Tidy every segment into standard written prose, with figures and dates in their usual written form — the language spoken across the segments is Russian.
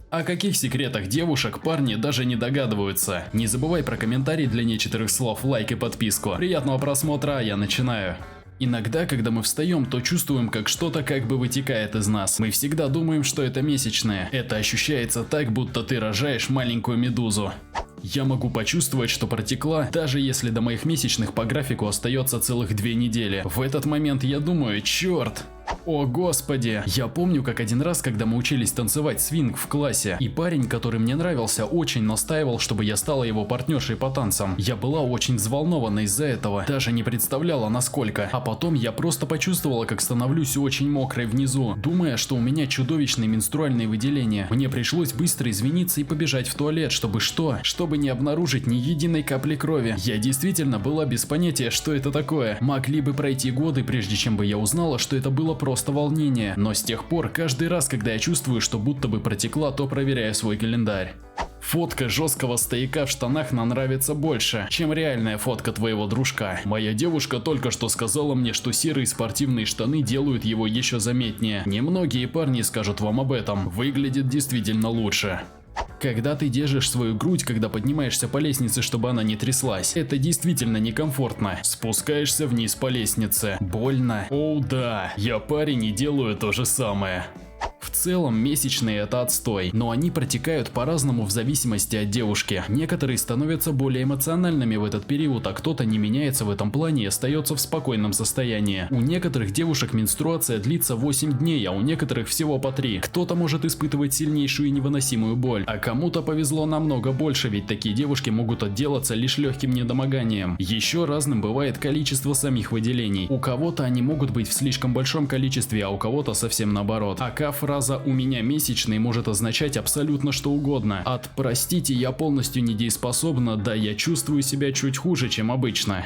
О каких секретах девушек парни даже не догадываются. Не забывай про комментарий для нечитых слов, лайк и подписку. Приятного просмотра, я начинаю. Иногда, когда мы встаем, то чувствуем, как что-то как бы вытекает из нас. Мы всегда думаем, что это месячное. Это ощущается так, будто ты рожаешь маленькую медузу. Я могу почувствовать, что протекла, даже если до моих месячных по графику остается целых 2 недели. В этот момент я думаю, черт. О господи! Я помню, как один раз, когда мы учились танцевать свинг в классе, и парень, который мне нравился, очень настаивал, чтобы я стала его партнершей по танцам. Я была очень взволнована из-за этого, даже не представляла насколько. А потом я просто почувствовала, как становлюсь очень мокрой внизу, думая, что у меня чудовищные менструальные выделения. Мне пришлось быстро извиниться и побежать в туалет, чтобы что? Чтобы не обнаружить ни единой капли крови. Я действительно была без понятия, что это такое. Могли бы пройти годы, прежде чем бы я узнала, что это было просто волнение, но с тех пор каждый раз, когда я чувствую, что будто бы протекла, то проверяю свой календарь. Фотка жесткого стояка в штанах нам нравится больше, чем реальная фотка твоего дружка. Моя девушка только что сказала мне, что серые спортивные штаны делают его еще заметнее. Немногие парни скажут вам об этом, выглядит действительно лучше. Когда ты держишь свою грудь, когда поднимаешься по лестнице, чтобы она не тряслась, это действительно некомфортно. Спускаешься вниз по лестнице. Больно. Оу да, я парень и делаю то же самое. В целом месячные это отстой, но они протекают по-разному в зависимости от девушки. Некоторые становятся более эмоциональными в этот период, а кто-то не меняется в этом плане и остается в спокойном состоянии. У некоторых девушек менструация длится 8 дней, а у некоторых всего по 3. Кто-то может испытывать сильнейшую и невыносимую боль, а кому-то повезло намного больше, ведь такие девушки могут отделаться лишь легким недомоганием. Еще разным бывает количество самих выделений. У кого-то они могут быть в слишком большом количестве, а у кого-то совсем наоборот. Фраза «у меня месячный» может означать абсолютно что угодно. От «простите, я полностью недееспособна» до «я чувствую себя чуть хуже, чем обычно».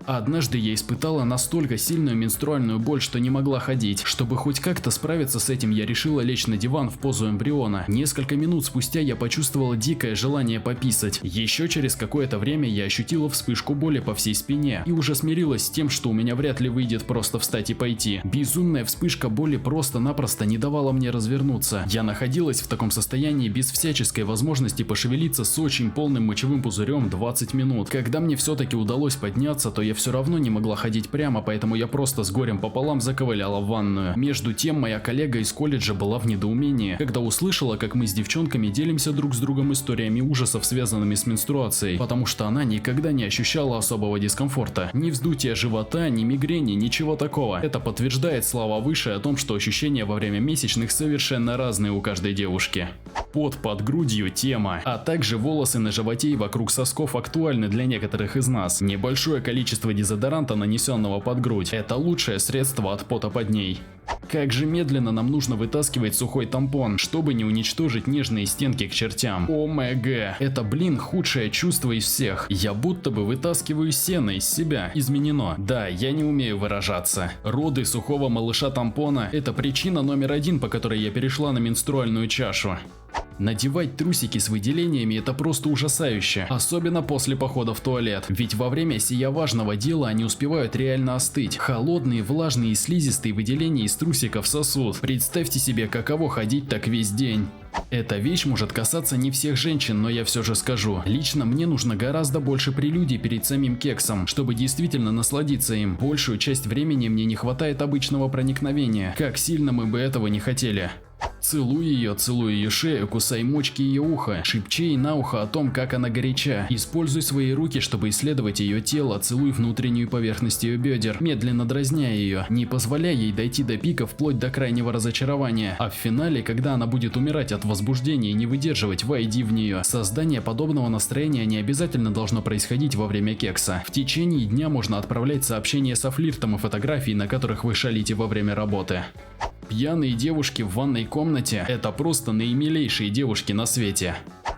Однажды я испытала настолько сильную менструальную боль, что не могла ходить. Чтобы хоть как-то справиться с этим, я решила лечь на диван в позу эмбриона. Несколько минут спустя я почувствовала дикое желание пописать. Еще через какое-то время я ощутила вспышку боли по всей спине и уже смирилась с тем, что у меня вряд ли выйдет просто встать и пойти. Безумная вспышка боли просто-напросто не давала мне развернуться. Я находилась в таком состоянии без всяческой возможности пошевелиться с очень полным мочевым пузырем 20 минут. Когда мне все-таки удалось подняться, то я все равно не могла ходить прямо, поэтому я просто с горем пополам заковыляла в ванную. Между тем, моя коллега из колледжа была в недоумении, когда услышала, как мы с девчонками делимся друг с другом историями ужасов, связанными с менструацией, потому что она никогда не ощущала особого дискомфорта. Ни вздутия живота, ни мигрени, ничего такого. Это подтверждает слова выше о том, что ощущения во время месячных совершенно разные у каждой девушки. Пот под грудью – тема, а также волосы на животе и вокруг сосков актуальны для некоторых из нас. Небольшое количество дезодоранта, нанесенного под грудь, это лучшее средство от пота под ней. Как же медленно нам нужно вытаскивать сухой тампон, чтобы не уничтожить нежные стенки к чертям. ОМГ, это, худшее чувство из всех. Я будто бы вытаскиваю сено из себя. Изменено. Да, я не умею выражаться. Роды сухого малыша тампона – это причина номер 1, по которой я перешла на менструальную чашу. Надевать трусики с выделениями – это просто ужасающе, особенно после похода в туалет, ведь во время сия важного дела они успевают реально остыть. Холодные, влажные и слизистые выделения из трусиков сосут. Представьте себе, каково ходить так весь день. Эта вещь может касаться не всех женщин, но я все же скажу. Лично мне нужно гораздо больше прелюдий перед самим кексом, чтобы действительно насладиться им. Большую часть времени мне не хватает обычного проникновения, как сильно мы бы этого не хотели. Целуй ее шею, кусай мочки ее уха, шепчи ей на ухо о том, как она горяча. Используй свои руки, чтобы исследовать ее тело, целуй внутреннюю поверхность ее бедер, медленно дразня ее. Не позволяй ей дойти до пика вплоть до крайнего разочарования. А в финале, когда она будет умирать от возбуждения и не выдерживать, войди в нее. Создание подобного настроения не обязательно должно происходить во время кекса. В течение дня можно отправлять сообщения со флиртом и фотографий, на которых вы шалите во время работы. Пьяные девушки в ванной комнате – это просто наимилейшие девушки на свете.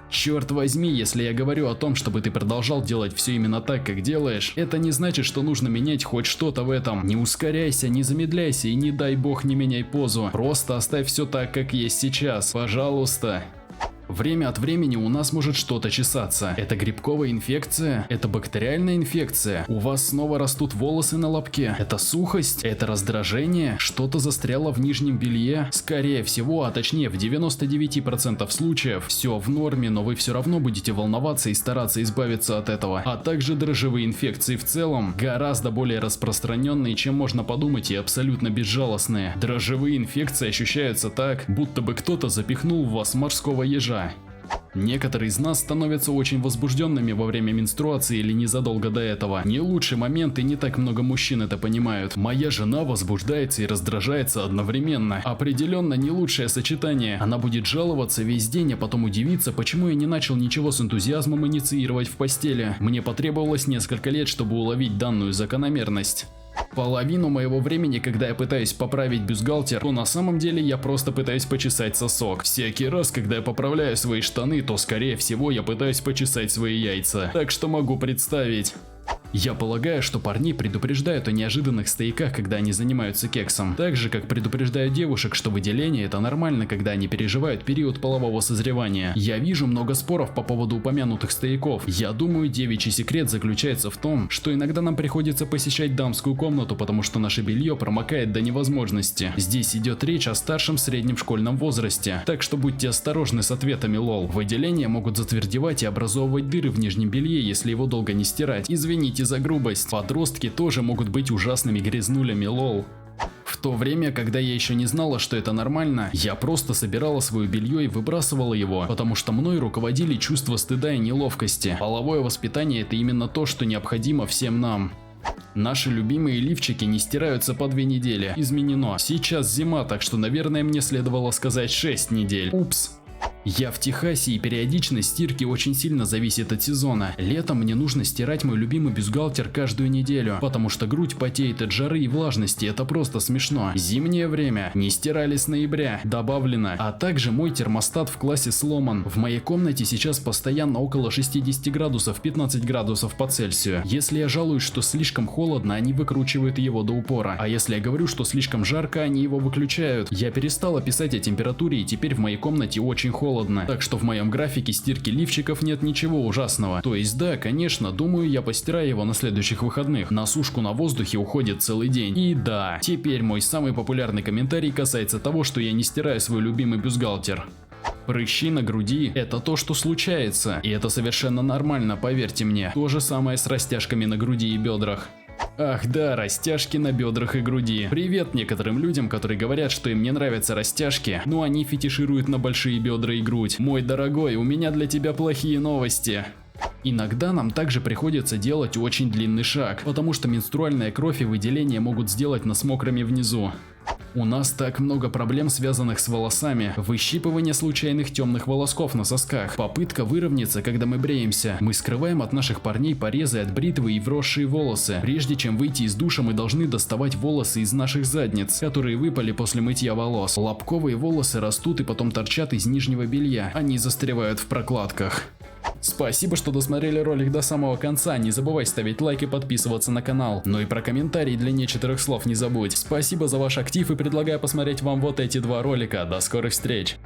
Черт возьми, если я говорю о том, чтобы ты продолжал делать все именно так, как делаешь, это не значит, что нужно менять хоть что-то в этом. Не ускоряйся, не замедляйся и не дай бог не меняй позу. Просто оставь все так, как есть сейчас. Пожалуйста. Время от времени у нас может что-то чесаться. Это грибковая инфекция? Это бактериальная инфекция? У вас снова растут волосы на лобке? Это сухость? Это раздражение? Что-то застряло в нижнем белье? Скорее всего, а точнее в 99% случаев, все в норме, но вы все равно будете волноваться и стараться избавиться от этого. А также дрожжевые инфекции в целом гораздо более распространенные, чем можно подумать, и абсолютно безжалостные. Дрожжевые инфекции ощущаются так, будто бы кто-то запихнул в вас морского ежа. Некоторые из нас становятся очень возбужденными во время менструации или незадолго до этого. Не лучший момент, и не так много мужчин это понимают. Моя жена возбуждается и раздражается одновременно. Определенно не лучшее сочетание. Она будет жаловаться весь день, а потом удивиться, почему я не начал ничего с энтузиазмом инициировать в постели. Мне потребовалось несколько лет, чтобы уловить данную закономерность. Половину моего времени, когда я пытаюсь поправить бюстгальтер, то на самом деле я просто пытаюсь почесать сосок. Всякий раз, когда я поправляю свои штаны, то скорее всего я пытаюсь почесать свои яйца. Так что могу представить. Я полагаю, что парней предупреждают о неожиданных стояках, когда они занимаются кексом. Так же, как предупреждают девушек, что выделение это нормально, когда они переживают период полового созревания. Я вижу много споров по поводу упомянутых стояков. Я думаю, девичий секрет заключается в том, что иногда нам приходится посещать дамскую комнату, потому что наше белье промокает до невозможности. Здесь идет речь о старшем среднем школьном возрасте, так что будьте осторожны с ответами, лол. Выделения могут затвердевать и образовывать дыры в нижнем белье, если его долго не стирать. Извините за грубость. Подростки тоже могут быть ужасными грязнулями, лол. В то время, когда я еще не знала, что это нормально, я просто собирала свое белье и выбрасывала его, потому что мной руководили чувства стыда и неловкости. Половое воспитание – это именно то, что необходимо всем нам. Наши любимые лифчики не стираются по 2 недели. Изменено. Сейчас зима, так что, наверное, мне следовало сказать 6 недель. Упс. Я в Техасе, и периодичность стирки очень сильно зависит от сезона. Летом мне нужно стирать мой любимый бюстгальтер каждую неделю, потому что грудь потеет от жары и влажности, это просто смешно. Зимнее время не стирали с ноября, добавлено, а также мой термостат в классе сломан. В моей комнате сейчас постоянно около 60 градусов, 15 градусов по Цельсию. Если я жалуюсь, что слишком холодно, они выкручивают его до упора, а если я говорю, что слишком жарко, они его выключают. Я перестала писать о температуре, и теперь в моей комнате очень холодно. Так что в моем графике стирки лифчиков нет ничего ужасного. То есть да, конечно, думаю, я постираю его на следующих выходных. На сушку на воздухе уходит целый день. И да, теперь мой самый популярный комментарий касается того, что я не стираю свой любимый бюстгальтер. Прыщи на груди – это то, что случается. И это совершенно нормально, поверьте мне. То же самое с растяжками на груди и бедрах. Ах да, растяжки на бедрах и груди. Привет некоторым людям, которые говорят, что им не нравятся растяжки, но они фетишируют на большие бедра и грудь. Мой дорогой, у меня для тебя плохие новости. Иногда нам также приходится делать очень длинный шаг, потому что менструальная кровь и выделение могут сделать нас мокрыми внизу. У нас так много проблем, связанных с волосами. Выщипывание случайных темных волосков на сосках. Попытка выровняться, когда мы бреемся. Мы скрываем от наших парней порезы от бритвы и вросшие волосы. Прежде чем выйти из душа, мы должны доставать волосы из наших задниц, которые выпали после мытья волос. Лобковые волосы растут и потом торчат из нижнего белья. Они застревают в прокладках. Спасибо, что досмотрели ролик до самого конца. Не забывай ставить лайк и подписываться на канал. Ну и про комментарии для нечитанных слов не забудь. Спасибо за ваш актив и предлагаю посмотреть вам вот эти 2 ролика. До скорых встреч!